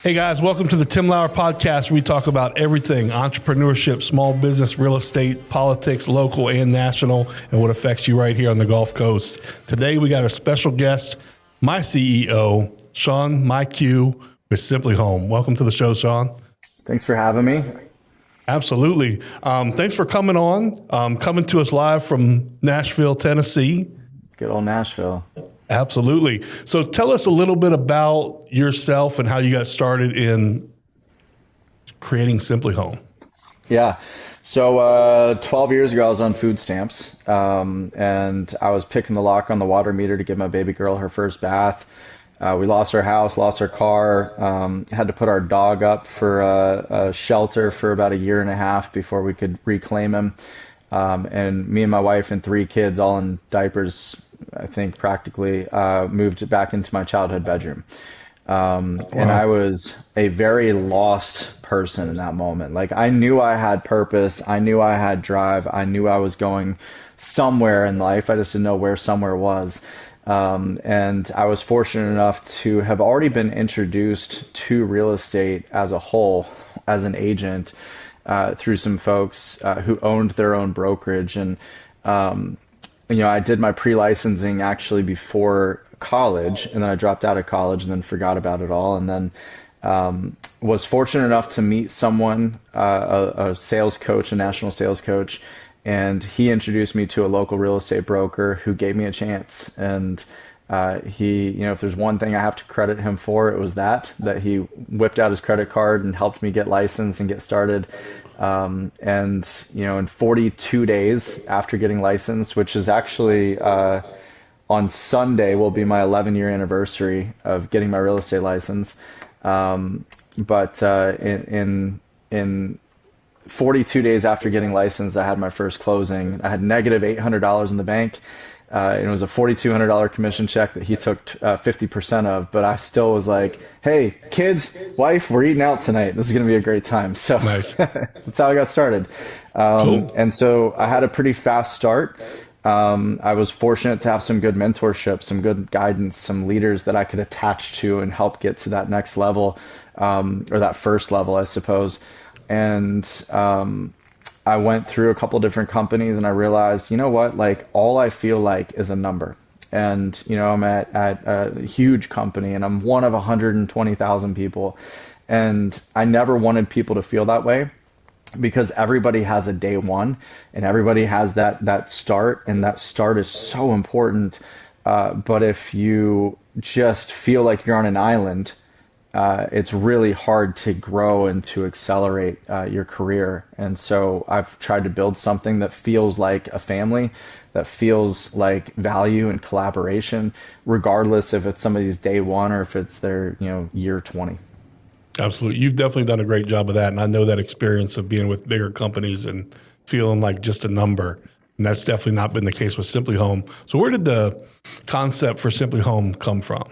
Hey guys, welcome to the Tim Lauer podcast. We talk about everything entrepreneurship, small business, real estate, politics, local and national, and what affects you right here on the Gulf Coast. Today we got a special guest, my CEO, Sean Miku with SimpliHOM. Welcome to the show, Sean. Thanks for having me. Absolutely. Thanks for coming on, coming to us live from Nashville, Tennessee. Good old Nashville. Absolutely. So tell us a little bit about yourself and how you got started in creating SimpliHOM. Yeah. So 12 years ago, I was on food stamps, and I was picking the lock on the water meter to give my baby girl her first bath. We lost our house, lost our car, had to put our dog up for a shelter for about a year and a half before we could reclaim him. And me and my wife and 3 kids, all in diapers, I think practically, moved back into my childhood bedroom. And I was a very lost person in that moment. Like, I knew I had purpose. I knew I had drive. I knew I was going somewhere in life. I just didn't know where somewhere was. And I was fortunate enough to have already been introduced to real estate as a whole, as an agent, through some folks who owned their own brokerage. And I did my pre-licensing actually before college, and then I dropped out of college and then forgot about it all. And then was fortunate enough to meet someone, a sales coach, a national sales coach, and he introduced me to a local real estate broker who gave me a chance. And he, if there's one thing I have to credit him for, it was that he whipped out his credit card and helped me get licensed and get started. In 42 days after getting licensed, which is actually on Sunday will be my 11-year anniversary of getting my real estate license. But in 42 days after getting licensed, I had my first closing. I had negative $800 in the bank. And it was a $4,200 commission check that he took 50% of, but I still was like, hey, kids, wife, we're eating out tonight. This is going to be a great time. So nice. That's how I got started. Cool. And so I had a pretty fast start. I was fortunate to have some good mentorship, some good guidance, some leaders that I could attach to and help get to that next level, or that first level, I suppose. And I went through a couple different companies and I realized, like, all I feel like is a number. And, I'm at a huge company and I'm one of 120,000 people. And I never wanted people to feel that way, because everybody has a day one and everybody has that start, and that start is so important. But if you just feel like you're on an island, it's really hard to grow and to accelerate your career. And so I've tried to build something that feels like a family, that feels like value and collaboration, regardless if it's somebody's day one or if it's their year 20. Absolutely. You've definitely done a great job of that. And I know that experience of being with bigger companies and feeling like just a number. And that's definitely not been the case with SimpliHOM. So where did the concept for SimpliHOM come from?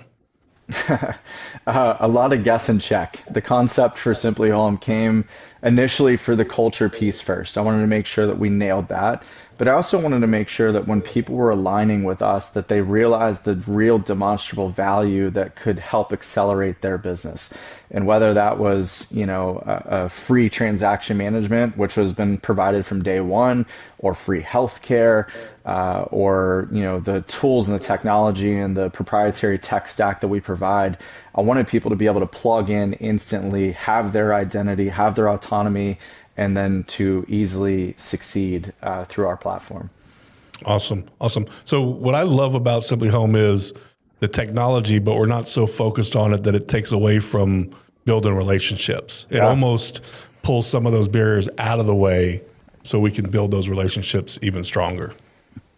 A lot of guess and check. The concept for SimpliHOM came initially for the culture piece first. I wanted to make sure that we nailed that, but I also wanted to make sure that when people were aligning with us, that they realized the real demonstrable value that could help accelerate their business. And whether that was, a free transaction management, which has been provided from day one, or free healthcare, or the tools and the technology and the proprietary tech stack that we provide. I wanted people to be able to plug in instantly, have their identity, have their autonomy, and then to easily succeed through our platform. Awesome. So what I love about SimpliHOM is the technology, but we're not so focused on it that it takes away from building relationships. It almost pulls some of those barriers out of the way so we can build those relationships even stronger.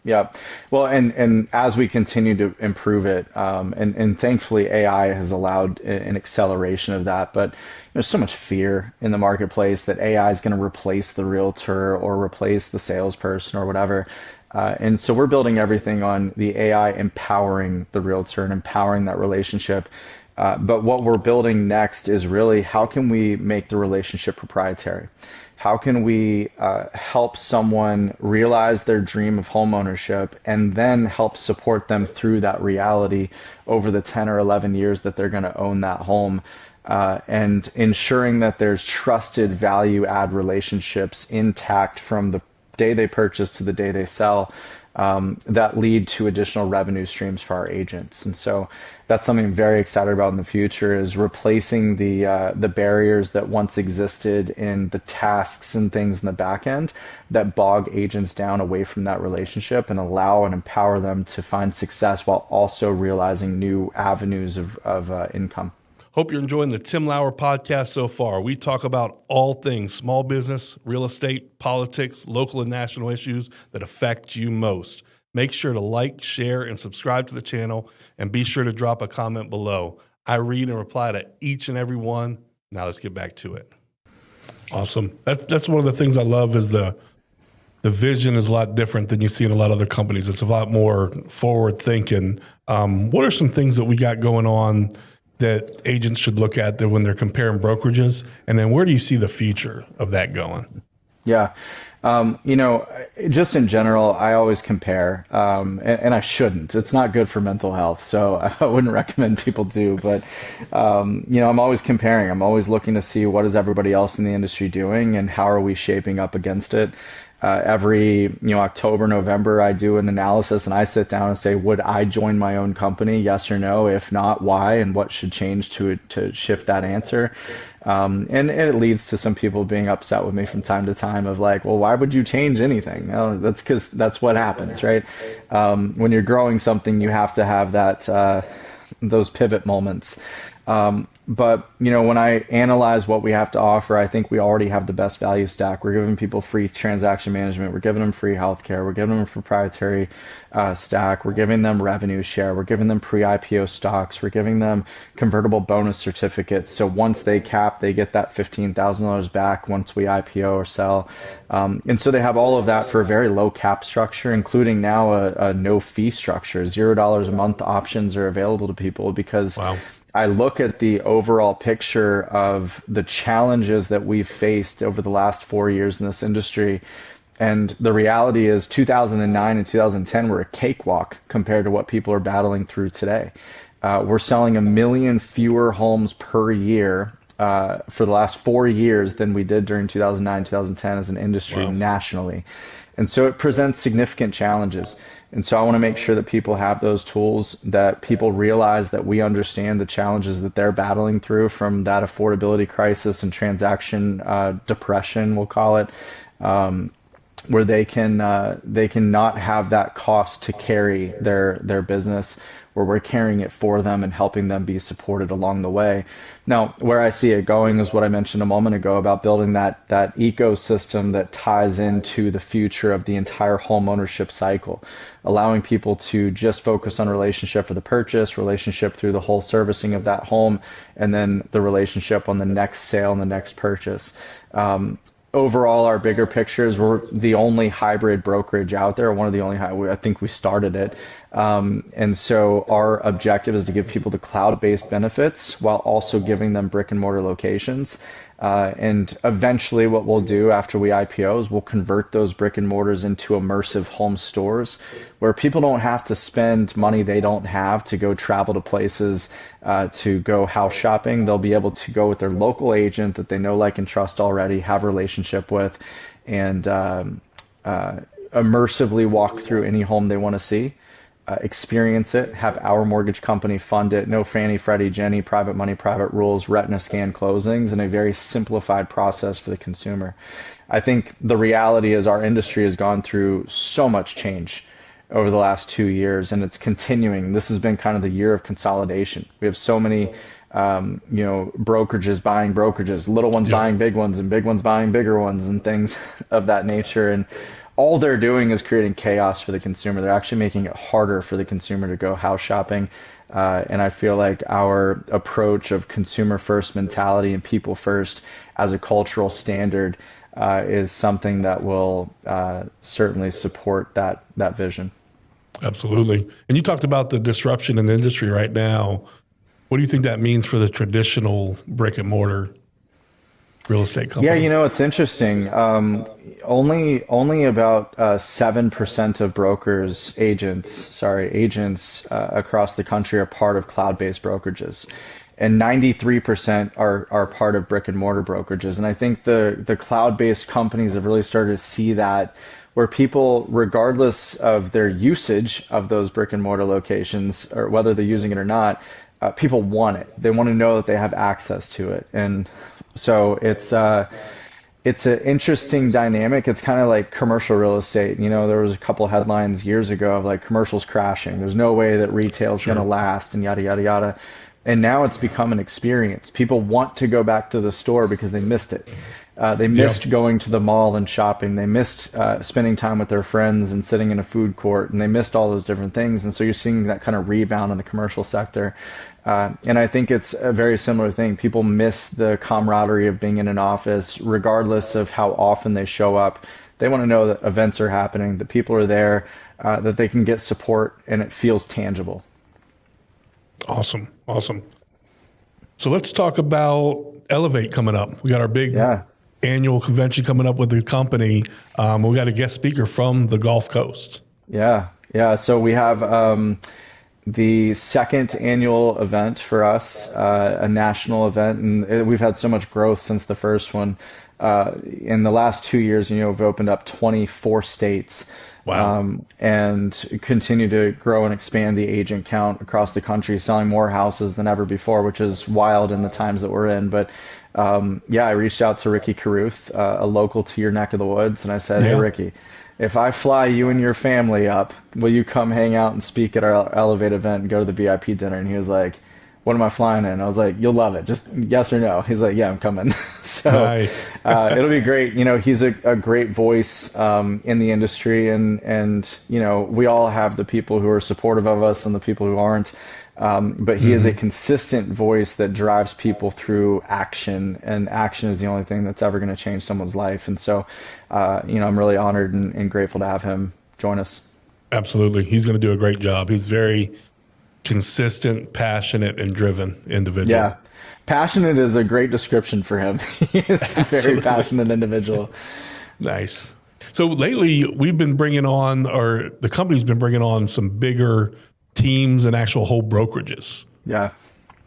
Yeah. Well, and as we continue to improve it, and thankfully AI has allowed an acceleration of that, but there's so much fear in the marketplace that AI is going to replace the realtor or replace the salesperson or whatever. And so we're building everything on the AI empowering the realtor and empowering that relationship. But what we're building next is really, how can we make the relationship proprietary? How can we help someone realize their dream of homeownership and then help support them through that reality over the 10 or 11 years that they're going to own that home? and ensuring that there's trusted value add relationships intact from the day they purchase to the day they sell, that lead to additional revenue streams for our agents. And so that's something I'm very excited about in the future, is replacing the barriers that once existed in the tasks and things in the back end that bog agents down away from that relationship, and allow and empower them to find success while also realizing new avenues of income. Hope you're enjoying the Tim Lauer podcast so far. We talk about all things small business, real estate, politics, local and national issues that affect you most. Make sure to like, share, and subscribe to the channel, and be sure to drop a comment below. I read and reply to each and every one. Now let's get back to it. Awesome. That's one of the things I love, is the vision is a lot different than you see in a lot of other companies. It's a lot more forward thinking. What are some things that we got going on that agents should look at when they're comparing brokerages? And then where do you see the future of that going? Yeah. Just in general, I always compare, and I shouldn't. It's not good for mental health, so I wouldn't recommend people do. But, I'm always comparing. I'm always looking to see what is everybody else in the industry doing and how are we shaping up against it. Every October, November, I do an analysis and I sit down and say, would I join my own company? Yes or no? If not, why? And what should change to shift that answer? And it leads to some people being upset with me from time to time of like, well, why would you change anything? Oh, that's because that's what happens, right? When you're growing something, you have to have that those pivot moments. But when I analyze what we have to offer, I think we already have the best value stack. We're giving people free transaction management. We're giving them free healthcare. We're giving them a proprietary stack. We're giving them revenue share. We're giving them pre-IPO stocks. We're giving them convertible bonus certificates. So once they cap, they get that $15,000 back once we IPO or sell. And so they have all of that for a very low cap structure, including now a no fee structure. $0 a month options are available to people because Wow. I look at the overall picture of the challenges that we've faced over the last 4 years in this industry. And the reality is 2009 and 2010 were a cakewalk compared to what people are battling through today. We're selling 1 million fewer homes per year for the last 4 years than we did during 2009, 2010 as an industry nationally. And so it presents significant challenges. And so I want to make sure that people have those tools, that people realize that we understand the challenges that they're battling through, from that affordability crisis and transaction depression, we'll call it, where they can not have that cost to carry their business, where we're carrying it for them and helping them be supported along the way. Now, where I see it going is what I mentioned a moment ago about building that ecosystem that ties into the future of the entire home ownership cycle, allowing people to just focus on relationship for the purchase, relationship through the whole servicing of that home, and then the relationship on the next sale and the next purchase. Overall, our bigger pictures, we're the only hybrid brokerage out there, one of the only, I think we started it. And so our objective is to give people the cloud-based benefits while also giving them brick and mortar locations. And eventually what we'll do after we IPO is we'll convert those brick and mortars into immersive home stores where people don't have to spend money they don't have to go travel to places to go house shopping. They'll be able to go with their local agent that they know, like, and trust already, have a relationship with, and immersively walk through any home they want to see. Experience it, have our mortgage company fund it, no Fannie, Freddie, Jenny, private money, private rules, retina-scan closings, and a very simplified process for the consumer. I think the reality is our industry has gone through so much change over the last 2 years, and it's continuing. This has been kind of the year of consolidation. We have so many brokerages buying brokerages, little ones buying big ones, and big ones buying bigger ones, and things of that nature. And all they're doing is creating chaos for the consumer. They're actually making it harder for the consumer to go house shopping. And I feel like our approach of consumer first mentality and people first as a cultural standard is something that will certainly support that vision. Absolutely. And you talked about the disruption in the industry right now. What do you think that means for the traditional brick and mortar real estate company? Yeah, it's interesting. Only about 7% of agents across the country are part of cloud-based brokerages. and 93% are part of brick and mortar brokerages. And I think the cloud-based companies have really started to see that, where people, regardless of their usage of those brick and mortar locations or whether they're using it or not, people want it. They want to know that they have access to it. And so it's an interesting dynamic. It's kind of like commercial real estate. You know, there was a couple headlines years ago of like commercials crashing. There's no way that retail's going to last and yada, yada, yada. And now it's become an experience. People want to go back to the store because they missed it. They missed going to the mall and shopping. They missed spending time with their friends and sitting in a food court, and they missed all those different things. And so you're seeing that kind of rebound in the commercial sector. And I think it's a very similar thing. People miss the camaraderie of being in an office, regardless of how often they show up. They want to know that events are happening, that people are there, that they can get support, and it feels tangible. Awesome. So let's talk about Elevate coming up. We got our big annual convention coming up with the company. We got a guest speaker from the Gulf Coast. Yeah. So we have the second annual event for us, a national event, and we've had so much growth since the first one. In the last 2 years, we've opened up 24 states. Wow. And continue to grow and expand the agent count across the country, selling more houses than ever before, which is wild in the times that we're in. But I reached out to Ricky Carruth, a local to your neck of the woods, and I said, hey, Ricky, if I fly you and your family up, will you come hang out and speak at our Elevate event and go to the VIP dinner? And he was like, what am I flying in? I was like, you'll love it. Just yes or no. He's like, yeah, I'm coming. So nice. It'll be great. He's a great voice in the industry, and we all have the people who are supportive of us and the people who aren't. But he is a consistent voice that drives people through action, and action is the only thing that's ever going to change someone's life. And so, I'm really honored and grateful to have him join us. Absolutely. He's going to do a great job. He's very consistent, passionate, and driven individual. Yeah. Passionate is a great description for him. He is a very passionate individual. Nice. So lately we've been bringing on, or the company's been bringing on some bigger teams and actual whole brokerages. Yeah.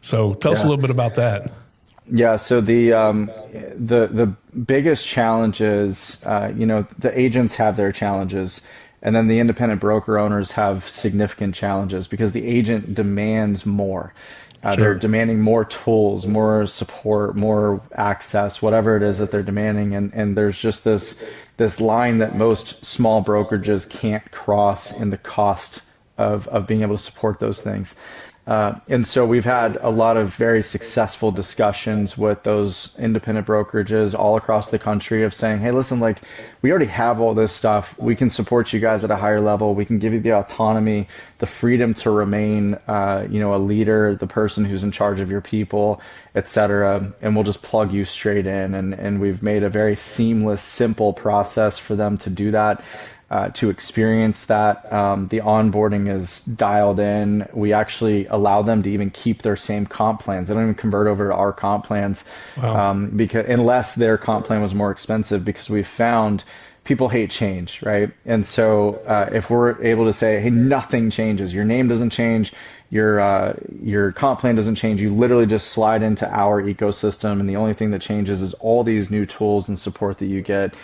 So tell us a little bit about that. Yeah. So the biggest challenge is, the agents have their challenges. And then the independent broker owners have significant challenges because the agent demands more. They're demanding more tools, more support, more access, whatever it is that they're demanding. And there's just this line that most small brokerages can't cross in the cost of being able to support those things. And so we've had a lot of very successful discussions with those independent brokerages all across the country of saying, hey, listen, like, we already have all this stuff. We can support you guys at a higher level. We can give you the autonomy, the freedom to remain, a leader, the person who's in charge of your people, et cetera. And we'll just plug you straight in. And we've made a very seamless, simple process for them to do that. To experience that. The onboarding is dialed in. We actually allow them to even keep their same comp plans. They don't even convert over to our comp plans. Wow. Because unless their comp plan was more expensive, because we've found people hate change, right? And so if we're able to say, hey, nothing changes, your name doesn't change, your comp plan doesn't change, you literally just slide into our ecosystem, and the only thing that changes is all these new tools and support that you get.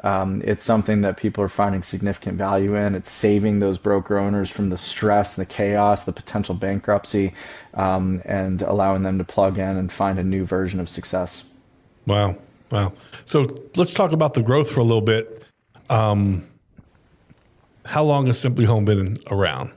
It's something that people are finding significant value in. It's saving those broker owners from the stress, the chaos, the potential bankruptcy, and allowing them to plug in and find a new version of success. Wow. So let's talk about the growth for a little bit. How long has SimpliHOM been around?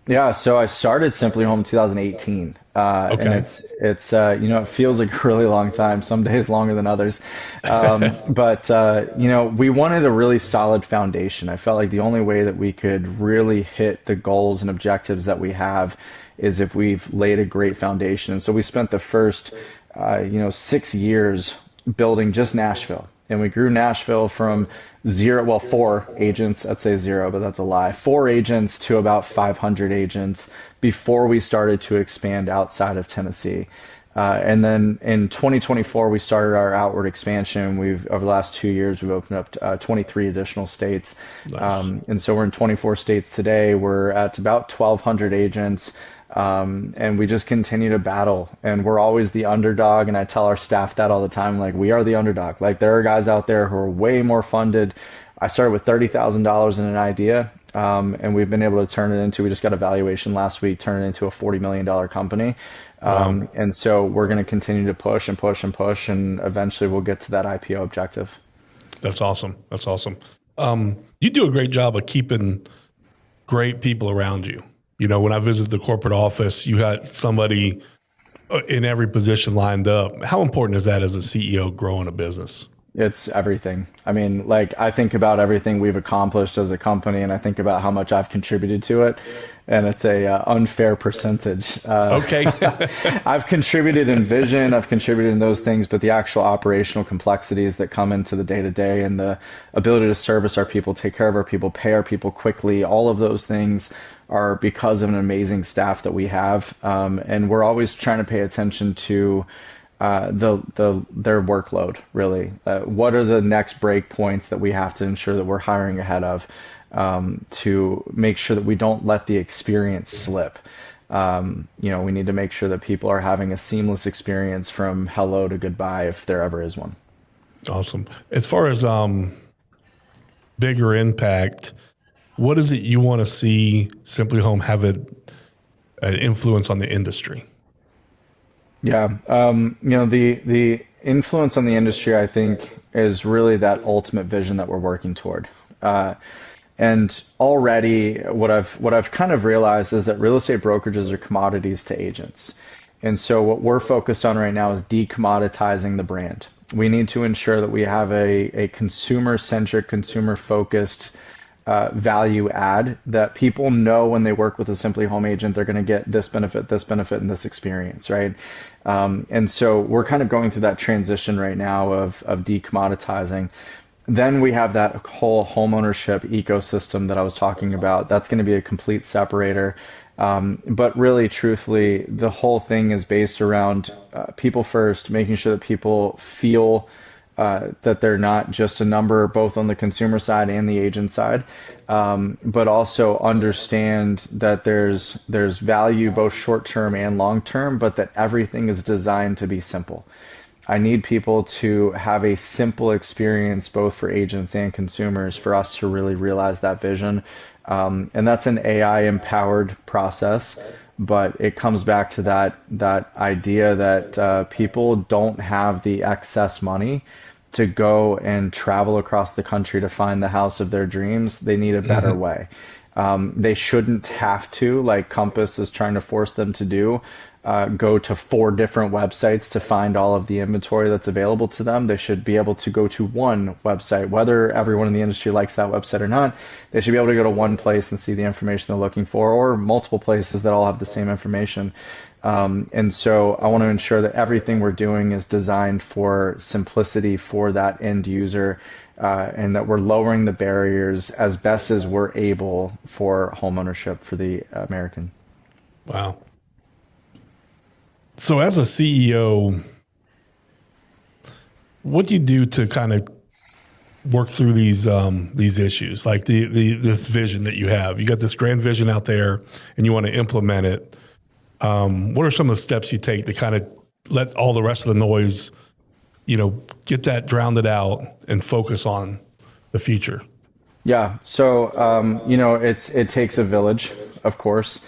Yeah, so I started SimpliHOM in 2018. And it's it feels like a really long time, some days longer than others. But we wanted a really solid foundation. I felt like the only way that we could really hit the goals and objectives that we have is if we've laid a great foundation. And so we spent the first 6 years building just Nashville. And we grew Nashville from 4 agents, I'd say 0, but that's a lie, 4 agents to about 500 agents before we started to expand outside of Tennessee. And then in 2024, we started our outward expansion. Over the last 2 years, we've opened up 23 additional states. Nice. And so we're in 24 states today. We're at about 1,200 agents. And we just continue to battle, and we're always the underdog. And I tell our staff that all the time, like, we are the underdog. Like, there are guys out there who are way more funded. I started with $30,000 in an idea, and we've been able to turn it into, we just got a valuation last week, turn it into a $40 million company. Wow. And so we're going to continue to push and push and push, and eventually we'll get to that IPO objective. That's awesome. That's awesome. You do a great job of keeping great people around you. You know, when I visit the corporate office, you got somebody in every position lined up. How important is that as a CEO growing a business? It's everything. I mean, like, I think about everything we've accomplished as a company, and I think about how much I've contributed to it, and it's a unfair percentage. Okay. I've contributed in vision, I've contributed in those things, but the actual operational complexities that come into the day to day, and the ability to service our people, take care of our people, pay our people quickly, all of those things are because of an amazing staff that we have, and we're always trying to pay attention to their workload, really. What are the next break points that we have to ensure that we're hiring ahead of, to make sure that we don't let the experience slip. We need to make sure that people are having a seamless experience from hello to goodbye, if there ever is one. Awesome. As far as bigger impact, what is it you want to see SimpliHOM have an influence on the industry? Yeah. The influence on the industry, I think, is really that ultimate vision that we're working toward. And already what I've kind of realized is that real estate brokerages are commodities to agents. And so what we're focused on right now is decommoditizing the brand. We need to ensure that we have a consumer-centric, consumer-focused value add, that people know when they work with a SimpliHOM agent, they're going to get this benefit, and this experience, right? And so we're kind of going through that transition right now of decommoditizing. Then we have that whole homeownership ecosystem that I was talking about. That's going to be a complete separator. But really, truthfully, the whole thing is based around people first, making sure that people feel that they're not just a number, both on the consumer side and the agent side, but also understand that there's value both short-term and long-term, but that everything is designed to be simple. I need people to have a simple experience, both for agents and consumers, for us to really realize that vision. And that's an AI-empowered process, but it comes back to that idea that people don't have the excess money to go and travel across the country to find the house of their dreams. They need a better way. They shouldn't have to, like Compass is trying to force them to do, go to 4 different websites to find all of the inventory that's available to them. They should be able to go to one website, whether everyone in the industry likes that website or not. They should be able to go to one place and see the information they're looking for, or multiple places that all have the same information. And so I want to ensure that everything we're doing is designed for simplicity for that end user, and that we're lowering the barriers as best as we're able for homeownership for the American. Wow. So as a CEO, what do you do to kind of work through these issues? Like this vision that you have, you got this grand vision out there and you want to implement it. What are some of the steps you take to kind of let all the rest of the noise, get that drowned out and focus on the future? Yeah. So, it takes a village, of course.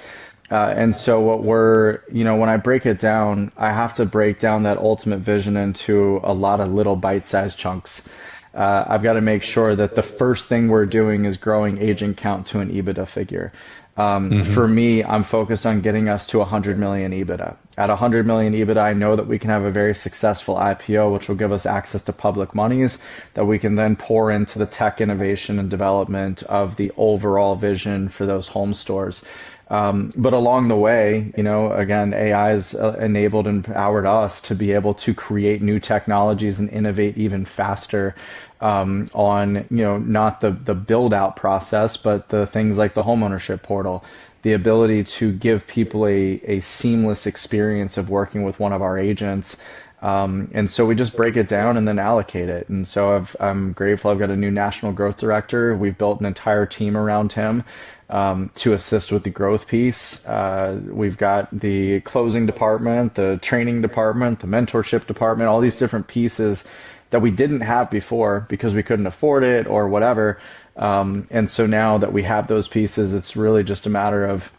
And so when I break it down, I have to break down that ultimate vision into a lot of little bite-sized chunks. I've got to make sure that the first thing we're doing is growing agent count to an EBITDA figure. For me, I'm focused on getting us to 100 million EBITDA. At 100 million EBITDA, I know that we can have a very successful IPO, which will give us access to public monies that we can then pour into the tech innovation and development of the overall vision for those home stores. But along the way, again, AI has enabled and empowered us to be able to create new technologies and innovate even faster on, not the build out process, but the things like the homeownership portal, the ability to give people a seamless experience of working with one of our agents, And so we just break it down and then allocate it. And so I'm grateful. I've got a new national growth director. We've built an entire team around him to assist with the growth piece. We've got the closing department, the training department, the mentorship department, all these different pieces that we didn't have before because we couldn't afford it or whatever. And so now that we have those pieces, it's really just a matter of,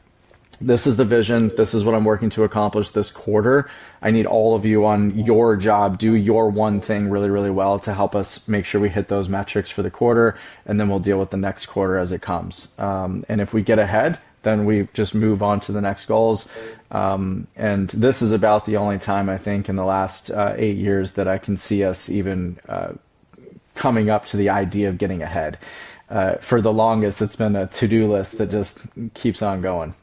this is the vision. This is what I'm working to accomplish this quarter. I need all of you on your job. Do your one thing really, really well to help us make sure we hit those metrics for the quarter. And then we'll deal with the next quarter as it comes. And if we get ahead, then we just move on to the next goals. And this is about the only time, I think, in the last 8 years that I can see us even coming up to the idea of getting ahead. For the longest, it's been a to-do list that just keeps on going.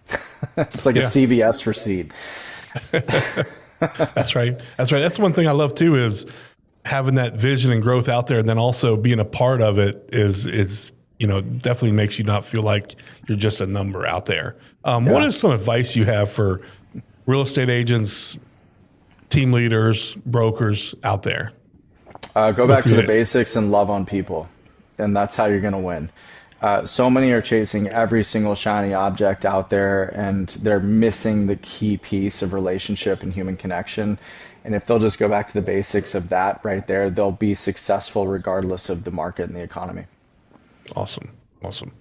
It's like a CVS receipt. That's right. That's right. That's one thing I love too, is having that vision and growth out there, and then also being a part of it is definitely makes you not feel like you're just a number out there. What is some advice you have for real estate agents, team leaders, brokers out there? Go back to the basics and love on people. And that's how you're going to win. So many are chasing every single shiny object out there, and they're missing the key piece of relationship and human connection. And if they'll just go back to the basics of that right there, they'll be successful regardless of the market and the economy. Awesome. Awesome.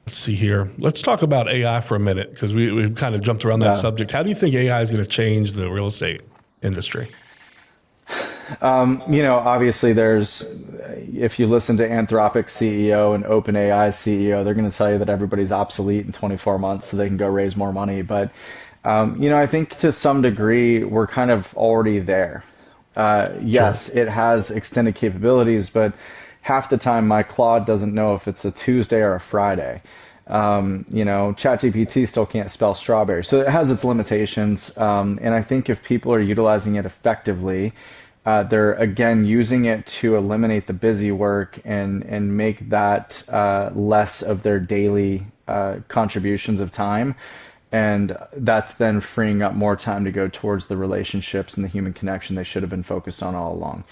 Let's see here. Let's talk about AI for a minute, because we've kind of jumped around that subject. How do you think AI is going to change the real estate industry? Obviously if you listen to Anthropic's CEO and OpenAI's CEO, they're going to tell you that everybody's obsolete in 24 months so they can go raise more money. But, I think to some degree, we're kind of already there. Yes, It has extended capabilities, but half the time my Claude doesn't know if it's a Tuesday or a Friday. ChatGPT still can't spell strawberry. So it has its limitations. And I think if people are utilizing it effectively, they're, again, using it to eliminate the busy work and make that less of their daily contributions of time. And that's then freeing up more time to go towards the relationships and the human connection they should have been focused on all along.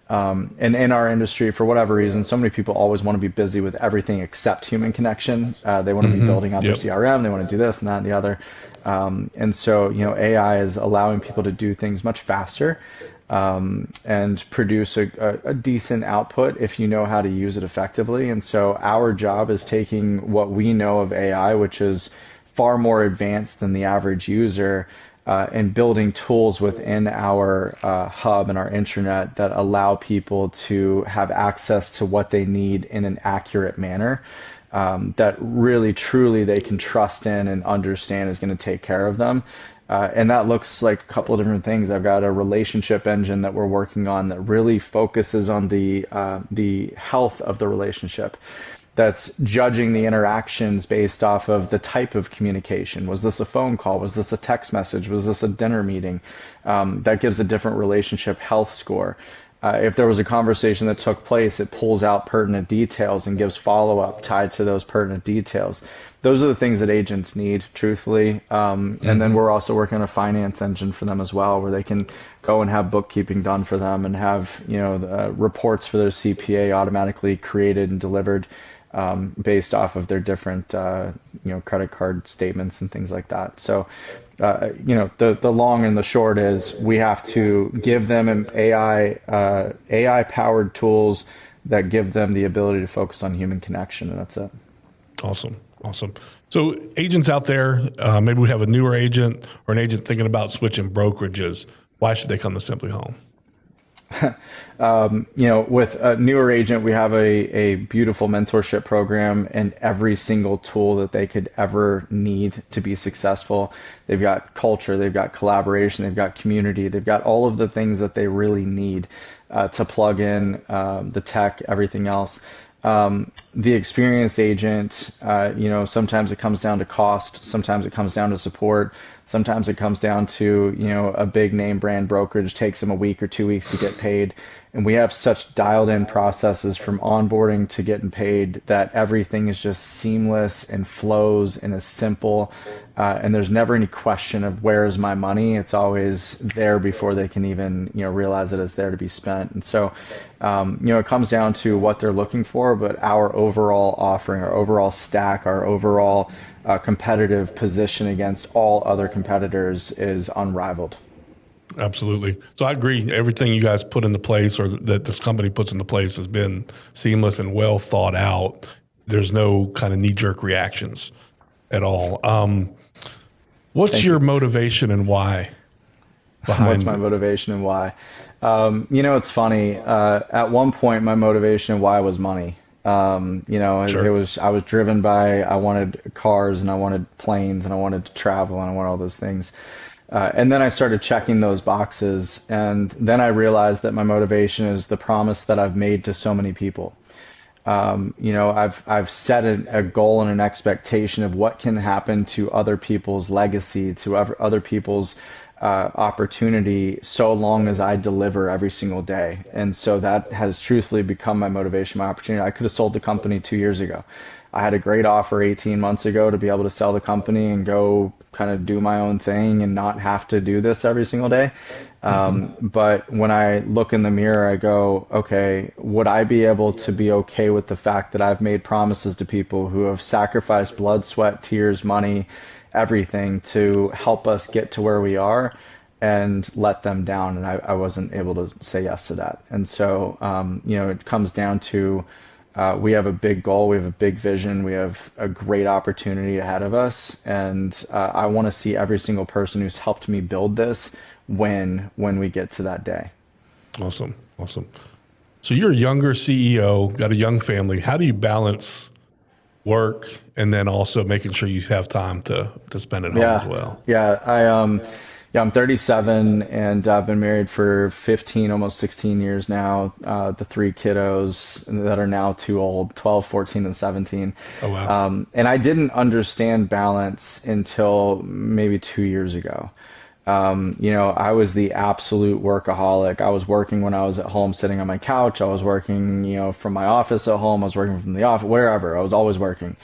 And in our industry, for whatever reason, so many people always want to be busy with everything except human connection. They want to be building out their CRM. They want to do this and that and the other. And so, AI is allowing people to do things much faster. And produce a decent output if you know how to use it effectively. And so our job is taking what we know of AI, which is far more advanced than the average user, and building tools within our hub and our intranet that allow people to have access to what they need in an accurate manner, that really, truly they can trust in and understand is going to take care of them. And that looks like a couple of different things. I've got a relationship engine that we're working on that really focuses on the health of the relationship. That's judging the interactions based off of the type of communication. Was this a phone call? Was this a text message? Was this a dinner meeting? That gives a different relationship health score. If there was a conversation that took place, it pulls out pertinent details and gives follow-up tied to those pertinent details. Those are the things that agents need, truthfully. And then we're also working on a finance engine for them as well, where they can go and have bookkeeping done for them and have, reports for their CPA automatically created and delivered based off of their different, credit card statements and things like that. So, the long and the short is we have to give them an AI powered tools that give them the ability to focus on human connection, and that's it. Awesome. So agents out there, maybe we have a newer agent or an agent thinking about switching brokerages. Why should they come to SimpliHOM? With a newer agent, we have a beautiful mentorship program and every single tool that they could ever need to be successful. They've got culture, they've got collaboration, they've got community, they've got all of the things that they really need to plug in the tech, everything else. the experienced agent, sometimes it comes down to cost, sometimes it comes down to support, sometimes it comes down to, a big name brand brokerage takes them a week or 2 weeks to get paid. And we have such dialed in processes from onboarding to getting paid that everything is just seamless and flows and is simple. And there's never any question of where is my money. It's always there before they can even, realize that it's there to be spent. And so, it comes down to what they're looking for, but our overall offering, our overall stack, our overall competitive position against all other competitors is unrivaled. Absolutely. So I agree. Everything you guys put into place, or that this company puts into place, has been seamless and well thought out. There's no kind of knee-jerk reactions at all. What's your motivation and why behind? What's my motivation and why? It's funny. At one point, my motivation and why was money. Sure. I was driven by, I wanted cars and I wanted planes and I wanted to travel and I wanted all those things. And then I started checking those boxes, and then I realized that my motivation is the promise that I've made to so many people. I've set a goal and an expectation of what can happen to other people's legacy, to other people's opportunity, so long as I deliver every single day. And so that has truthfully become my motivation, my opportunity. I could have sold the company 2 years ago. I had a great offer 18 months ago to be able to sell the company and go kind of do my own thing and not have to do this every single day. But when I look in the mirror, I go, okay, would I be able to be okay with the fact that I've made promises to people who have sacrificed blood, sweat, tears, money, everything to help us get to where we are, and let them down? And I wasn't able to say yes to that. And so, it comes down to, we have a big goal, we have a big vision, we have a great opportunity ahead of us, and I want to see every single person who's helped me build this win when we get to that day. Awesome. So you're a younger CEO, got a young family. How do you balance work and then also making sure you have time to spend at home as well? I'm 37 and I've been married for 15, almost 16 years now. The three kiddos that are now too old, 12, 14, and 17. Oh, wow. And I didn't understand balance until maybe 2 years ago. I was the absolute workaholic. I was working when I was at home, sitting on my couch. I was working, from my office at home. I was working from the office, wherever. I was always working.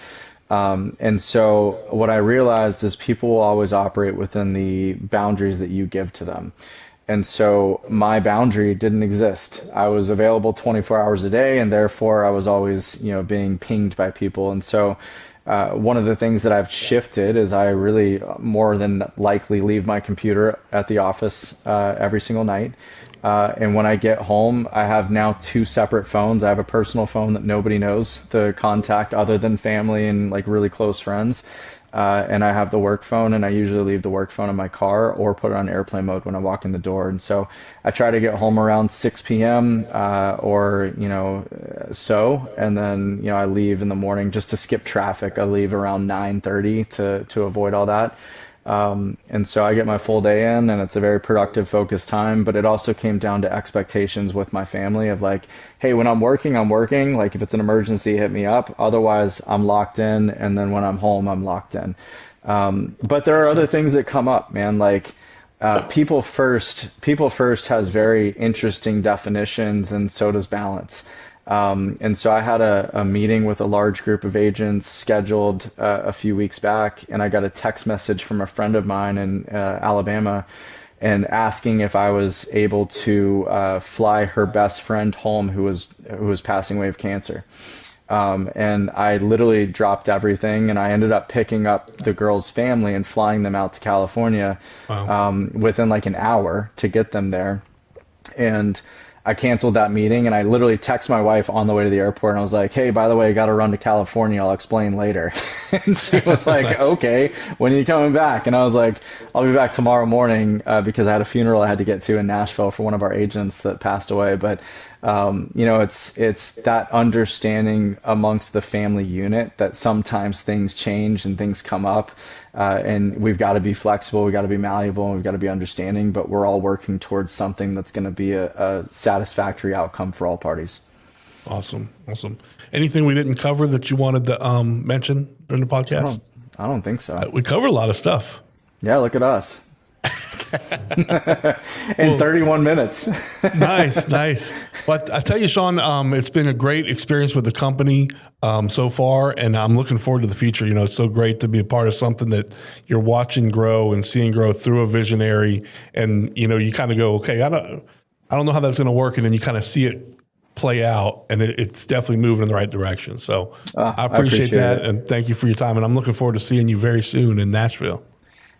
And so what I realized is people will always operate within the boundaries that you give to them. And so my boundary didn't exist. I was available 24 hours a day, and therefore I was always, being pinged by people. And so one of the things that I've shifted is I really more than likely leave my computer at the office every single night. And when I get home, I have now two separate phones. I have a personal phone that nobody knows the contact other than family and like really close friends. And I have the work phone, and I usually leave the work phone in my car or put it on airplane mode when I walk in the door. And so I try to get home around 6 p.m. And then, I leave in the morning just to skip traffic. I leave around 9:30 to avoid all that. And so I get my full day in, and it's a very productive, focused time, but it also came down to expectations with my family of like, hey, when I'm working, like if it's an emergency, hit me up. Otherwise I'm locked in. And then when I'm home, I'm locked in. But there are other things that come up, man. Like, people first has very interesting definitions, and so does balance. And so I had a meeting with a large group of agents scheduled a few weeks back, and I got a text message from a friend of mine in Alabama, and asking if I was able to fly her best friend home who was passing away of cancer. And I literally dropped everything, and I ended up picking up the girl's family and flying them out to California. Wow. Within like an hour to get them there. And I canceled that meeting, and I literally texted my wife on the way to the airport, and I was like, hey, by the way, I got to run to California. I'll explain later. And she was like, nice. Okay, when are you coming back? And I was like, I'll be back tomorrow morning, because I had a funeral I had to get to in Nashville for one of our agents that passed away. But, it's that understanding amongst the family unit that sometimes things change and things come up. And we've got to be flexible, we've got to be malleable, and we've got to be understanding, but we're all working towards something that's going to be a satisfactory outcome for all parties. Awesome. Awesome. Anything we didn't cover that you wanted to mention during the podcast? I don't think so. We covered a lot of stuff. Yeah, look at us. In 31 minutes. Nice. But I tell you, Sean, it's been a great experience with the company so far, and I'm looking forward to the future. You know, it's so great to be a part of something that you're watching grow and seeing grow through a visionary. And, you know, you kind of go, okay, I don't know how that's going to work. And then you kind of see it play out, and it's definitely moving in the right direction. So I appreciate that. And thank you for your time. And I'm looking forward to seeing you very soon in Nashville.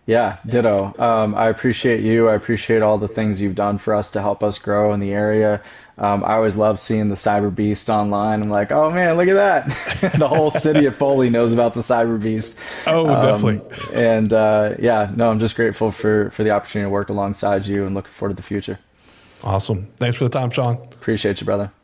Yeah, ditto. I appreciate you. I appreciate all the things you've done for us to help us grow in the area. I always love seeing the Cyber Beast online. I'm like, oh man, look at that. The whole city of Foley knows about the Cyber Beast. Oh, definitely. And yeah, no, I'm just grateful for the opportunity to work alongside you and looking forward to the future. Awesome. Thanks for the time, Sean. Appreciate you, brother.